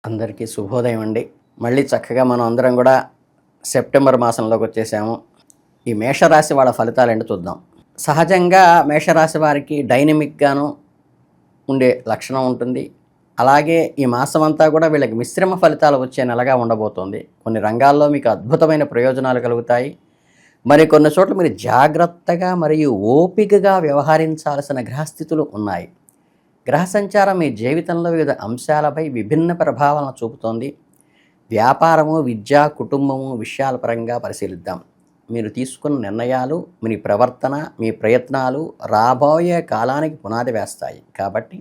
అందరికీ శుభోదయం అండి. మళ్ళీ చక్కగా మనం అందరం కూడా సెప్టెంబర్ మాసంలోకి వచ్చేసాము. ఈ మేషరాశి వాళ్ళ ఫలితాలేంటో చూద్దాం. సహజంగా మేషరాశి వారికి డైనమిక్గాను ఉండే లక్షణం ఉంటుంది. అలాగే ఈ మాసం అంతా కూడా వీళ్ళకి మిశ్రమ ఫలితాలు వచ్చే నెలగా ఉండబోతోంది. కొన్ని రంగాల్లో మీకు అద్భుతమైన ప్రయోజనాలు కలుగుతాయి. మరి కొన్ని చోట్ల మీరు జాగ్రత్తగా మరియు ఓపికగా వ్యవహరించాల్సిన గ్రహస్థితులు ఉన్నాయి. గ్రహ సంచారం మీ జీవితంలో వివిధ అంశాలపై విభిన్న ప్రభావాలను చూపుతోంది. వ్యాపారము, విద్య, కుటుంబము విషయాల పరంగా పరిశీలిద్దాం. మీరు తీసుకున్న నిర్ణయాలు, మీ ప్రవర్తన, మీ ప్రయత్నాలు రాబోయే కాలానికి పునాది వేస్తాయి. కాబట్టి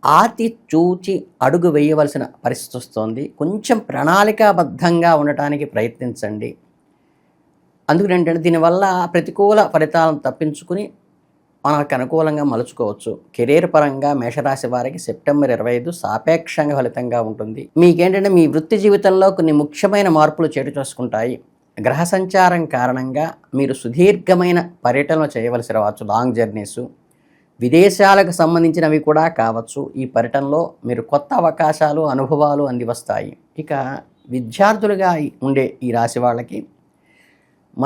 ఆతి చూచి అడుగు వేయవలసిన పరిస్థితి వస్తోంది. కొంచెం ప్రణాళికాబద్ధంగా ఉండటానికి ప్రయత్నించండి. అందుకని ఏంటంటే దీనివల్ల ప్రతికూల ఫలితాలను తప్పించుకుని మనకు అనుకూలంగా మలుచుకోవచ్చు. కెరీర్ పరంగా మేషరాశి వారికి సెప్టెంబర్ 25 సాపేక్షంగా ఫలితంగా ఉంటుంది. మీకేంటంటే మీ వృత్తి జీవితంలో కొన్ని ముఖ్యమైన మార్పులు చేటు చేసుకుంటాయి. గ్రహ సంచారం కారణంగా మీరు సుదీర్ఘమైన పర్యటనలు చేయవలసి రావచ్చు. లాంగ్ జర్నీసు, విదేశాలకు సంబంధించినవి కూడా కావచ్చు. ఈ పర్యటనలో మీరు కొత్త అవకాశాలు, అనుభవాలు అందివస్తాయి. ఇక విద్యార్థులుగా ఉండే ఈ రాశి వాళ్ళకి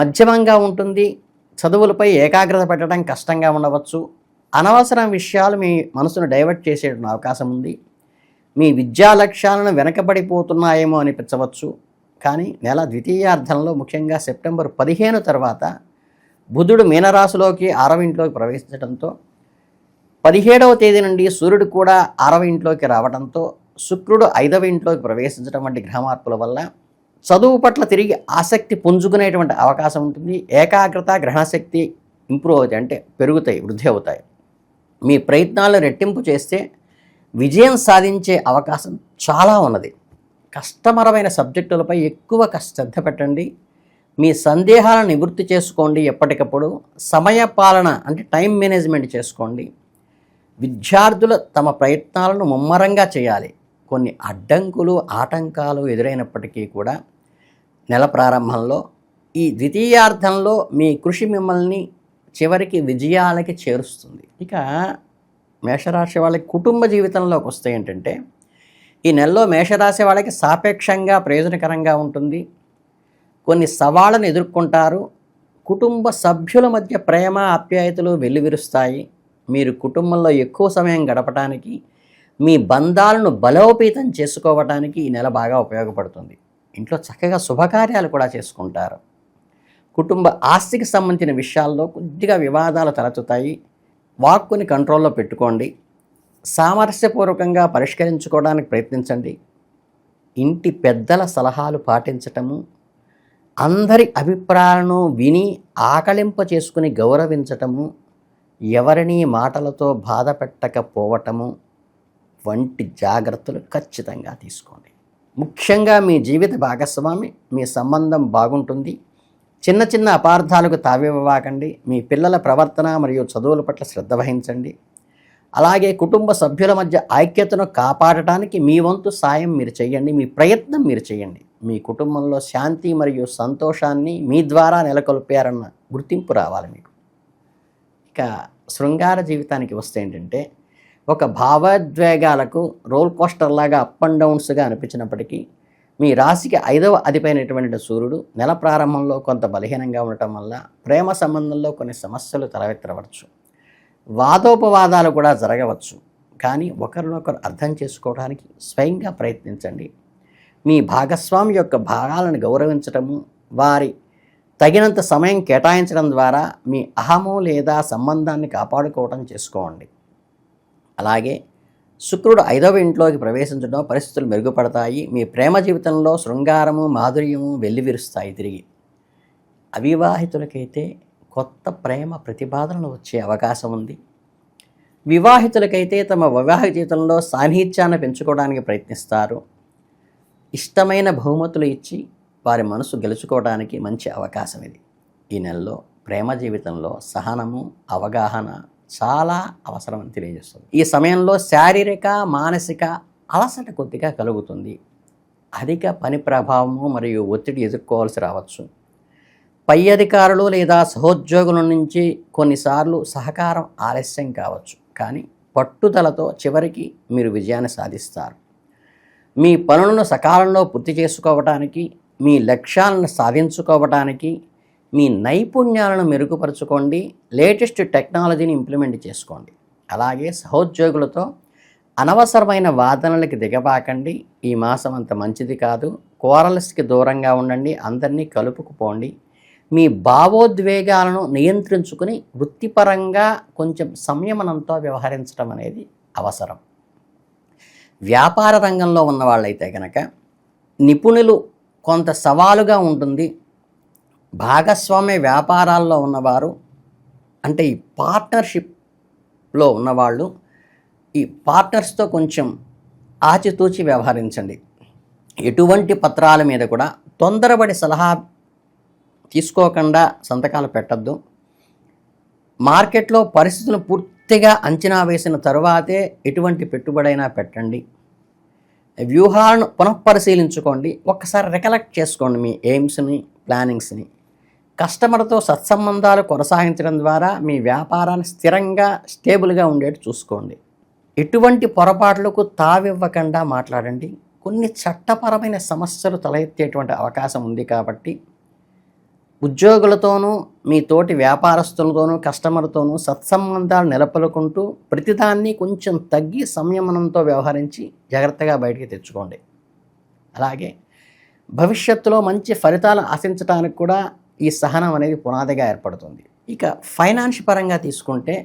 మధ్యమంగా ఉంటుంది. చదువులపై ఏకాగ్రత పెట్టడం కష్టంగా ఉండవచ్చు. అనవసర విషయాలు మీ మనసును డైవర్ట్ చేసే అవకాశం ఉంది. మీ విద్యా లక్ష్యాలను వెనకబడిపోతున్నాయేమో అనిపించవచ్చు. కానీ నెల ద్వితీయార్థంలో, ముఖ్యంగా సెప్టెంబర్ 15 తర్వాత బుధుడు మీనరాశిలోకి 6వ ఇంట్లోకి ప్రవేశించడంతో, 17వ తేదీ నుండి సూర్యుడు కూడా 6వ ఇంట్లోకి రావడంతో, శుక్రుడు 5వ ఇంట్లోకి ప్రవేశించడం వంటి గ్రహ మార్పుల వల్ల చదువు పట్ల తిరిగి ఆసక్తి పుంజుకునేటువంటి అవకాశం ఉంటుంది. ఏకాగ్రత, గ్రహణశక్తి ఇంప్రూవ్ అవుతాయి, అంటే పెరుగుతాయి, వృద్ధి అవుతాయి. మీ ప్రయత్నాలను రెట్టింపు చేస్తే విజయం సాధించే అవకాశం చాలా ఉన్నది. కష్టతరమైన సబ్జెక్టులపై ఎక్కువ శ్రద్ధ పెట్టండి. మీ సందేహాలను నివృత్తి చేసుకోండి. ఎప్పటికప్పుడు సమయ పాలన, అంటే టైం మేనేజ్మెంట్ చేసుకోండి. విద్యార్థులు తమ ప్రయత్నాలను ముమ్మరంగా చేయాలి. కొన్ని అడ్డంకులు, ఆటంకాలు ఎదురైనప్పటికీ కూడా నెల ప్రారంభంలో, ఈ ద్వితీయార్థంలో మీ కృషి మిమ్మల్ని చివరికి విజయాలకి చేరుస్తుంది. ఇక మేషరాశి వాళ్ళకి కుటుంబ జీవితంలోకి వస్తే ఏంటంటే, ఈ నెలలో మేషరాశి వాళ్ళకి సాపేక్షంగా ప్రయోజనకరంగా ఉంటుంది. కొన్ని సవాళ్ళను ఎదుర్కొంటారు. కుటుంబ సభ్యుల మధ్య ప్రేమ, ఆప్యాయతలు వెల్లివిరుస్తాయి. మీరు కుటుంబంలో ఎక్కువ సమయం గడపడానికి, మీ బంధాలను బలోపేతం చేసుకోవడానికి ఈ నెల బాగా ఉపయోగపడుతుంది. ఇంట్లో చక్కగా శుభకార్యాలు కూడా చేసుకుంటారు. కుటుంబ ఆస్తికి సంబంధించిన విషయాల్లో కొద్దిగా వివాదాలు తలెత్తుతాయి. వాక్కుని కంట్రోల్లో పెట్టుకోండి. సామరస్యపూర్వకంగా పరిష్కరించుకోవడానికి ప్రయత్నించండి. ఇంటి పెద్దల సలహాలు పాటించటము, అందరి అభిప్రాయాలను విని ఆకలింప చేసుకుని గౌరవించటము, ఎవరినీ మాటలతో బాధ పెట్టకపోవటము వంటి జాగ్రత్తలు ఖచ్చితంగా తీసుకోండి. ముఖ్యంగా మీ జీవిత భాగస్వామి, మీ సంబంధం బాగుంటుంది. చిన్న చిన్న అపార్థాలకు తావివ్వకండి. మీ పిల్లల ప్రవర్తన మరియు చదువుల పట్ల శ్రద్ధ వహించండి. అలాగే కుటుంబ సభ్యుల మధ్య ఐక్యతను కాపాడటానికి మీ వంతు సాయం మీరు చేయండి. మీ ప్రయత్నం మీరు చేయండి. మీ కుటుంబంలో శాంతి మరియు సంతోషాన్ని మీ ద్వారా నెలకొల్పారన్న గుర్తింపు రావాలి మీకు. ఇక శృంగార జీవితానికి వస్తే ఏంటంటే, ఒక భావోద్వేగాలకు రోల్ కోస్టర్ లాగా అప్ అండ్ డౌన్స్గా అనిపించినప్పటికీ, మీ రాశికి 5వ అధిపైనటువంటి సూర్యుడు నెల ప్రారంభంలో కొంత బలహీనంగా ఉండటం వల్ల ప్రేమ సంబంధంలో కొన్ని సమస్యలు తలెత్తవచ్చు. వాదోపవాదాలు కూడా జరగవచ్చు. కానీ ఒకరినొకరు అర్థం చేసుకోవడానికి స్వయంగా ప్రయత్నించండి. మీ భాగస్వామి యొక్క భాగాలను గౌరవించటము, వారి తగినంత సమయం కేటాయించడం ద్వారా మీ అహము లేదా సంబంధాన్ని కాపాడుకోవడం చేసుకోండి. అలాగే శుక్రుడు 5వ ఇంట్లోకి ప్రవేశించడం పరిస్థితులు మెరుగుపడతాయి. మీ ప్రేమ జీవితంలో శృంగారము, మాధుర్యము వెల్లివిరుస్తాయి. తిరిగి అవివాహితులకైతే కొత్త ప్రేమ ప్రతిపాదనలు వచ్చే అవకాశం ఉంది. వివాహితులకైతే తమ వివాహ జీవితంలో సాన్నిహిత్యాన్ని పెంచుకోవడానికి ప్రయత్నిస్తారు. ఇష్టమైన బహుమతులు ఇచ్చి వారి మనసు గెలుచుకోవడానికి మంచి అవకాశం ఇది. ఈ నెలలో ప్రేమ జీవితంలో సహనము, అవగాహన చాలా అవసరం అని తెలియజేస్తుంది. ఈ సమయంలో శారీరక, మానసిక అలసట కొద్దిగా కలుగుతుంది. అధిక పని ప్రభావము మరియు ఒత్తిడి ఎదుర్కోవాల్సి రావచ్చు. పై అధికారులు లేదా సహోద్యోగుల నుంచి కొన్నిసార్లు సహకారం ఆలస్యం కావచ్చు. కానీ పట్టుదలతో చివరికి మీరు విజయాన్ని సాధిస్తారు. మీ పనులను సకాలంలో పూర్తి చేసుకోవటానికి, మీ లక్ష్యాలను సాధించుకోవటానికి, మీ నైపుణ్యాలను మెరుగుపరుచుకోండి, లేటెస్ట్ టెక్నాలజీని ఇంప్లిమెంట్ చేసుకోండి. అలాగే సహోద్యోగులతో అనవసరమైన వాదనలకి దిగబాకండి. ఈ మాసం అంత మంచిది కాదు. కోరల్స్కి దూరంగా ఉండండి. అందరినీ కలుపుకుపోండి. మీ భావోద్వేగాలను నియంత్రించుకుని వృత్తిపరంగా కొంచెం సంయమనంతో వ్యవహరించడం అనేది అవసరం. వ్యాపార రంగంలో ఉన్న వాళ్ళైతే కనుక నిపుణులు కొంత సవాలుగా ఉంటుంది. భాగస్వామ్య వ్యాపారాల్లో ఉన్నవారు, అంటే ఈ పార్ట్నర్షిప్లో ఉన్నవాళ్ళు, ఈ పార్ట్నర్స్తో కొంచెం ఆచితూచి వ్యవహరించండి. ఎటువంటి పత్రాల మీద కూడా తొందరపడి సలహా తీసుకోకుండా సంతకాలు పెట్టద్దు. మార్కెట్లో పరిస్థితులను పూర్తిగా అంచనా వేసిన తరువాతే ఎటువంటి పెట్టుబడైనా పెట్టండి. వ్యూహాలను పునఃపరిశీలించుకోండి. ఒక్కసారి రికలెక్ట్ చేసుకోండి మీ ఎయిమ్స్ని, ప్లానింగ్స్ని. కస్టమర్తో సత్సంబంధాలు కొనసాగించడం ద్వారా మీ వ్యాపారాన్ని స్థిరంగా, స్టేబుల్గా ఉండేట్టు చూసుకోండి. ఎటువంటి పొరపాట్లకు తావివ్వకుండా మాట్లాడండి. కొన్ని చట్టపరమైన సమస్యలు తలెత్తేటువంటి అవకాశం ఉంది కాబట్టి ఉద్యోగులతోనూ, మీ తోటి వ్యాపారస్తులతోనూ, కస్టమర్తోనూ సత్సంబంధాలు నెలకొల్పుకుంటూ ప్రతిదాన్ని కొంచెం తగ్గి సంయమనంతో వ్యవహరించి జాగ్రత్తగా బయటికి తెచ్చుకోండి. అలాగే భవిష్యత్తులో మంచి ఫలితాలు ఆశించడానికి కూడా ఈ సహనం అనేది పునాదిగా ఏర్పడుతుంది. ఇక ఫైనాన్స్ పరంగా తీసుకుంటే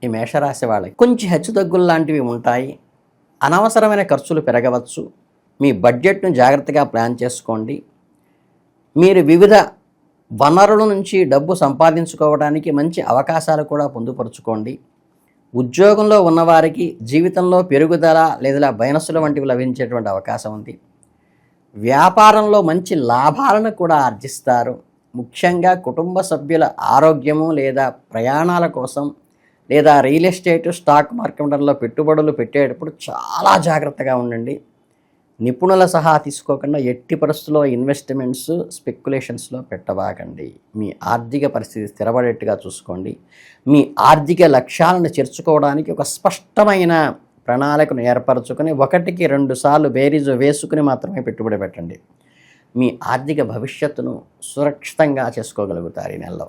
ఈ మేషరాశి వాళ్ళకి కొంచెం హెచ్చుతగ్గులు లాంటివి ఉంటాయి. అనవసరమైన ఖర్చులు పెరగవచ్చు. మీ బడ్జెట్ను జాగ్రత్తగా ప్లాన్ చేసుకోండి. మీరు వివిధ వనరుల నుంచి డబ్బు సంపాదించుకోవడానికి మంచి అవకాశాలు కూడా పొందుపరుచుకోండి. ఉద్యోగంలో ఉన్నవారికి జీవితంలో పెరుగుదల లేదా బోనస్సుల వంటివి లభించేటువంటి అవకాశం ఉంది. వ్యాపారంలో మంచి లాభాలను కూడా ఆర్జిస్తారు. ముఖ్యంగా కుటుంబ సభ్యుల ఆరోగ్యము లేదా ప్రయాణాల కోసం లేదా రియల్ ఎస్టేట్, స్టాక్ మార్కెట్లో పెట్టుబడులు పెట్టేటప్పుడు చాలా జాగ్రత్తగా ఉండండి. నిపుణుల సహా తీసుకోకుండా ఎట్టి పరిస్థితుల్లో ఇన్వెస్ట్మెంట్స్, స్పెక్యులేషన్స్లో పెట్టబాకండి. మీ ఆర్థిక పరిస్థితి స్థిరపడేట్టుగా చూసుకోండి. మీ ఆర్థిక లక్ష్యాలను చేర్చుకోవడానికి ఒక స్పష్టమైన ప్రణాళికను ఏర్పరచుకొని 1కి 2 సార్లు బేరీజు వేసుకుని మాత్రమే పెట్టుబడి పెట్టండి. మీ ఆర్థిక భవిష్యత్తును సురక్షితంగా చేసుకోగలుగుతారు ఈ నెలలో.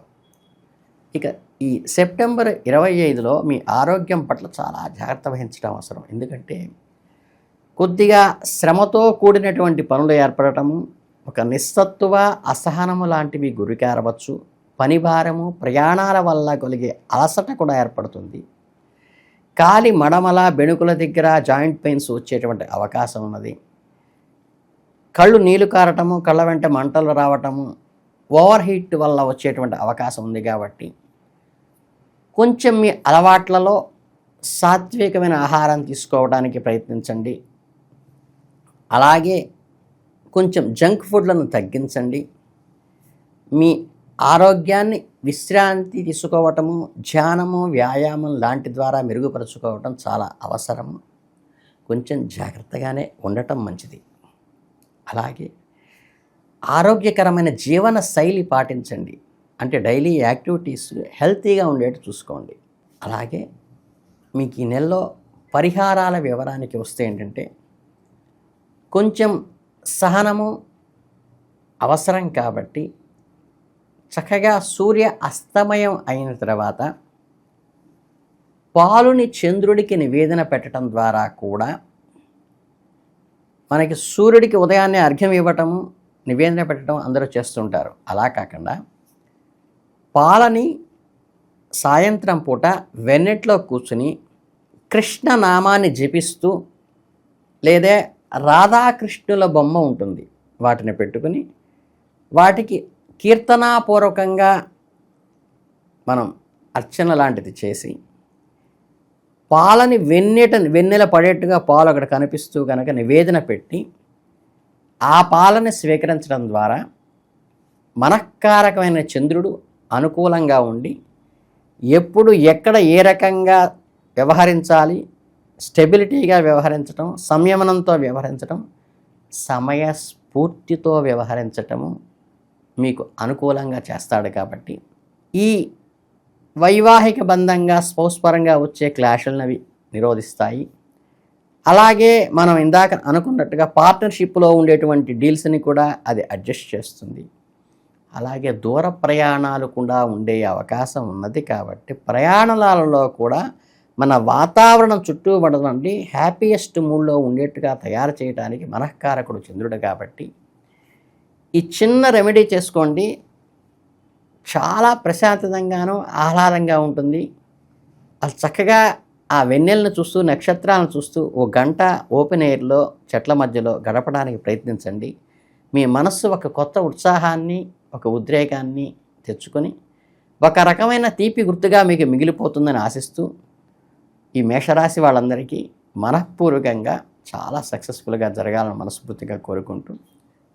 ఇక ఈ సెప్టెంబర్ 25లో మీ ఆరోగ్యం పట్ల చాలా జాగ్రత్త వహించడం అవసరం. ఎందుకంటే కొద్దిగా శ్రమతో కూడినటువంటి పనులు ఏర్పడటము, ఒక నిస్సత్తువ, అసహనము లాంటివి గురికారవచ్చు. పని భారము, ప్రయాణాల వల్ల కలిగే అలసట కూడా ఏర్పడుతుంది. కాలి మడమల, బెణుకుల దగ్గర జాయింట్ పెయిన్స్ వచ్చేటువంటి అవకాశం ఉన్నది. కళ్ళు నీళ్లు కారటము, కళ్ళ వెంట మంటలు రావటము, ఓవర్ హీట్ వల్ల వచ్చేటువంటి అవకాశం ఉంది. కాబట్టి కొంచెం మీ అలవాట్లలో సాత్వికమైన ఆహారం తీసుకోవడానికి ప్రయత్నించండి. అలాగే కొంచెం జంక్ ఫుడ్లను తగ్గించండి. మీ ఆరోగ్యాన్ని విశ్రాంతి తీసుకోవటము, ధ్యానము, వ్యాయామం లాంటి ద్వారా మెరుగుపరుచుకోవటం చాలా అవసరము. కొంచెం జాగ్రత్తగానే ఉండటం మంచిది. అలాగే ఆరోగ్యకరమైన జీవన శైలి పాటించండి. అంటే డైలీ యాక్టివిటీస్ హెల్తీగా ఉండేట్టు చూసుకోండి. అలాగే మీకు ఈ నెలలో పరిహారాల వివరానికి వస్తే ఏంటంటే కొంచెం సహనము అవసరం. కాబట్టి చక్కగా సూర్య అస్తమయం అయిన తర్వాత పాలుని చంద్రుడికి నివేదన పెట్టడం ద్వారా కూడా మనకి సూర్యుడికి ఉదయాన్నే అర్ఘ్యం ఇవ్వటము, నివేదన పెట్టడం అందరూ చేస్తుంటారు. అలా కాకుండా పాలని సాయంత్రం పూట వెన్నెట్లో కూర్చుని కృష్ణ నామాన్ని జపిస్తూ, లేదా రాధాకృష్ణుల బొమ్మ ఉంటుంది, వాటిని పెట్టుకుని వాటికి కీర్తనాపూర్వకంగా మనం అర్చన లాంటిది చేసి పాలని వెన్నెల పడేట్టుగా పాలు అక్కడ కనిపిస్తూ కనుక నివేదన పెట్టి ఆ పాలని స్వీకరించడం ద్వారా మనఃకారకమైన చంద్రుడు అనుకూలంగా ఉండి ఎప్పుడు ఎక్కడ ఏ రకంగా వ్యవహరించాలి, స్టెబిలిటీగా వ్యవహరించటం, సంయమనంతో వ్యవహరించటం, సమయస్ఫూర్తితో వ్యవహరించటము మీకు అనుకూలంగా చేస్తాడు. కాబట్టి ఈ వైవాహిక బంధంగా స్పౌస్ పరంగా వచ్చే క్లాషులను అవి నిరోధిస్తాయి. అలాగే మనం ఇందాక అనుకున్నట్టుగా పార్ట్నర్షిప్లో ఉండేటువంటి డీల్స్ని కూడా అది అడ్జస్ట్ చేస్తుంది. అలాగే దూర ప్రయాణాలు కూడా ఉండే అవకాశం ఉన్నది కాబట్టి ప్రయాణాలలో కూడా మన వాతావరణం చుట్టూ ఉన్నటువంటి హ్యాపీయెస్ట్ మూడ్లో ఉండేట్టుగా తయారు చేయడానికి మనఃకారకుడు చంద్రుడు కాబట్టి ఈ చిన్న రెమెడీ చేసుకోండి. చాలా ప్రశాంతంగాను ఆహ్లాదంగా ఉంటుంది. అది చక్కగా ఆ వెన్నెలను చూస్తూ నక్షత్రాలను చూస్తూ ఓ గంట ఓపెన్ ఎయిర్లో చెట్ల మధ్యలో గడపడానికి ప్రయత్నించండి. మీ మనస్సు ఒక కొత్త ఉత్సాహాన్ని, ఒక ఉద్రేకాన్ని తెచ్చుకొని ఒక రకమైన తీపి గుర్తుగా మీకు మిగిలిపోతుందని ఆశిస్తూ ఈ మేషరాశి వాళ్ళందరికీ మనఃపూర్వకంగా చాలా సక్సెస్ఫుల్గా జరగాలని మనస్ఫూర్తిగా కోరుకుంటూ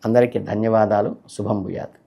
అందరికీ ధన్యవాదాలు. శుభం భూయాత్.